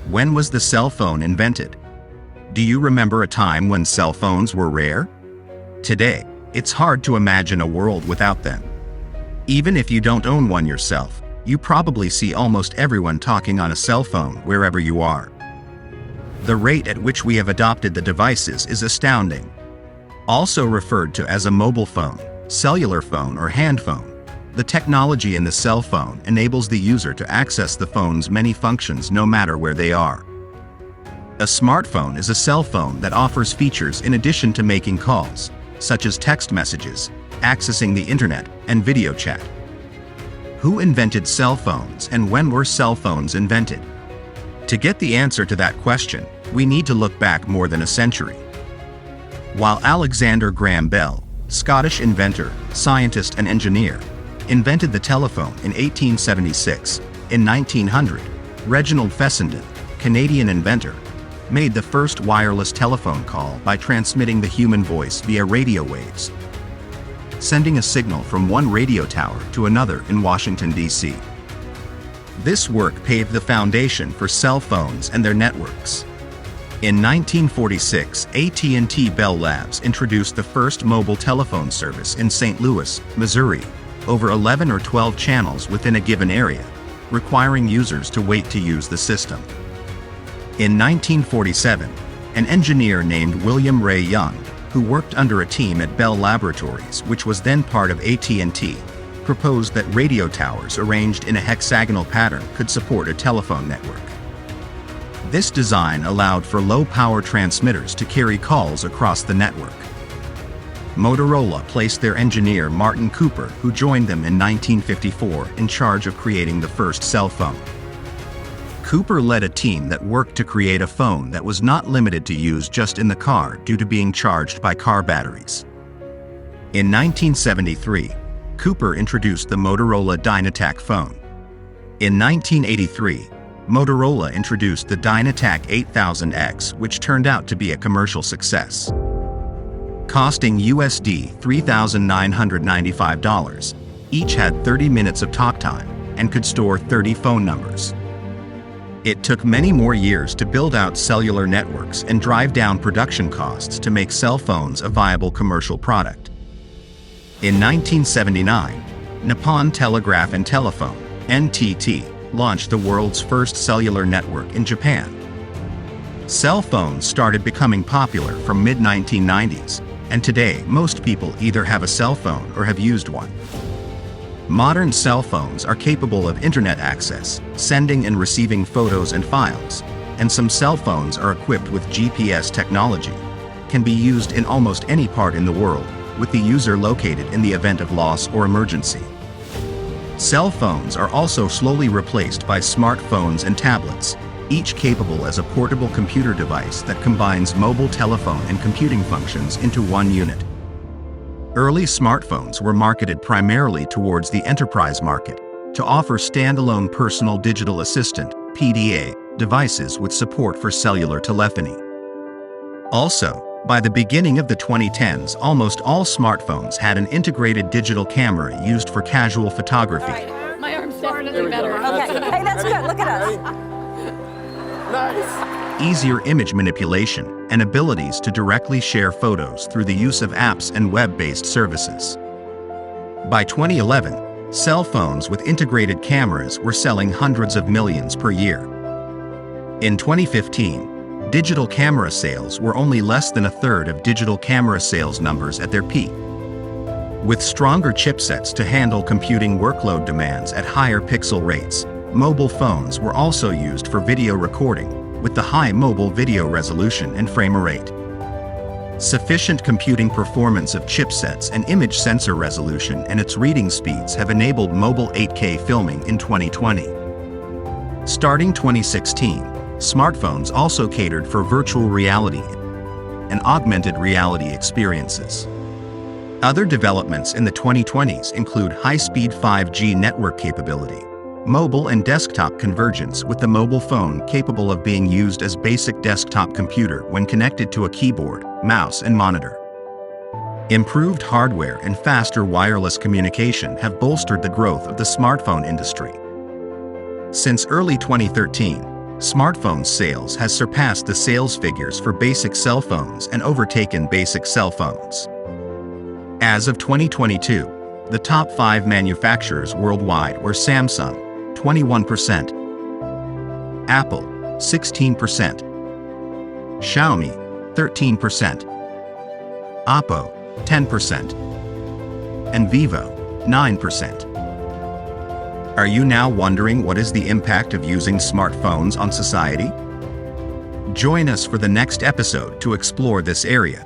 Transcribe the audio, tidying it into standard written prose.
When was the cell phone invented? Do you remember a time when cell phones were rare? Today, it's hard to imagine a world without them. Even if you don't own one yourself, you probably see almost everyone talking on a cell phone wherever you are. The rate at which we have adopted the devices is astounding. Also referred to as a mobile phone, cellular phone, or hand phone, the technology in the cell phone enables the user to access the phone's many functions no matter where they are. A smartphone is a cell phone that offers features in addition to making calls, such as text messages, accessing the internet, and video chat. Who invented cell phones and when were cell phones invented? To get the answer to that question, we need to look back more than a century. While Alexander Graham Bell, Scottish inventor, scientist, and engineer, invented the telephone in 1876, in 1900, Reginald Fessenden, Canadian inventor, made the first wireless telephone call by transmitting the human voice via radio waves, sending a signal from one radio tower to another in Washington, D.C. This work paved the foundation for cell phones and their networks. In 1946, AT&T Bell Labs introduced the first mobile telephone service in St. Louis, Missouri, over 11 or 12 channels within a given area, requiring users to wait to use the system. In 1947, an engineer named William Ray Young, who worked under a team at Bell Laboratories, which was then part of AT&T, proposed that radio towers arranged in a hexagonal pattern could support a telephone network. This design allowed for low-power transmitters to carry calls across the network. Motorola placed their engineer Martin Cooper, who joined them in 1954, in charge of creating the first cell phone. Cooper led a team that worked to create a phone that was not limited to use just in the car due to being charged by car batteries. In 1973, Cooper introduced the Motorola DynaTAC phone. In 1983, Motorola introduced the DynaTAC 8000X, which turned out to be a commercial success. Costing USD $3,995, each had 30 minutes of talk time and could store 30 phone numbers. It took many more years to build out cellular networks and drive down production costs to make cell phones a viable commercial product. In 1979, Nippon Telegraph and Telephone, NTT, launched the world's first cellular network in Japan. Cell phones started becoming popular from mid-1990s, and today most people either have a cell phone or have used one. Modern cell phones are capable of internet access, sending and receiving photos and files, and some cell phones are equipped with GPS technology, can be used in almost any part in the world, with the user located in the event of loss or emergency. Cell phones are also slowly replaced by smartphones and tablets, each capable as a portable computer device that combines mobile telephone and computing functions into one unit. Early smartphones were marketed primarily towards the enterprise market to offer standalone personal digital assistant (PDA) devices with support for cellular telephony. Also, by the beginning of the 2010s, almost all smartphones had an integrated digital camera used for casual photography. Right. My arm's definitely better. Okay, hey, that's good. Look at us. Nice. Easier image manipulation, and abilities to directly share photos through the use of apps and web-based services. By 2011, cell phones with integrated cameras were selling hundreds of millions per year. In 2015, digital camera sales were only less than a third of digital camera sales numbers at their peak. With stronger chipsets to handle computing workload demands at higher pixel rates, mobile phones were also used for video recording, with the high mobile video resolution and frame rate. Sufficient computing performance of chipsets and image sensor resolution and its reading speeds have enabled mobile 8K filming in 2020. Starting 2016, smartphones also catered for virtual reality and augmented reality experiences. Other developments in the 2020s include high-speed 5G network capability, mobile and desktop convergence with the mobile phone capable of being used as basic desktop computer when connected to a keyboard, mouse, and monitor. Improved hardware and faster wireless communication have bolstered the growth of the smartphone industry. Since early 2013, Smartphone sales has surpassed the sales figures for basic cell phones and overtaken basic cell phones. As of 2022, the top 5 manufacturers worldwide were Samsung, 21%, Apple, 16%, Xiaomi, 13%, Oppo, 10%, and Vivo, 9%. Are you now wondering what is the impact of using smartphones on society? Join us for the next episode to explore this area.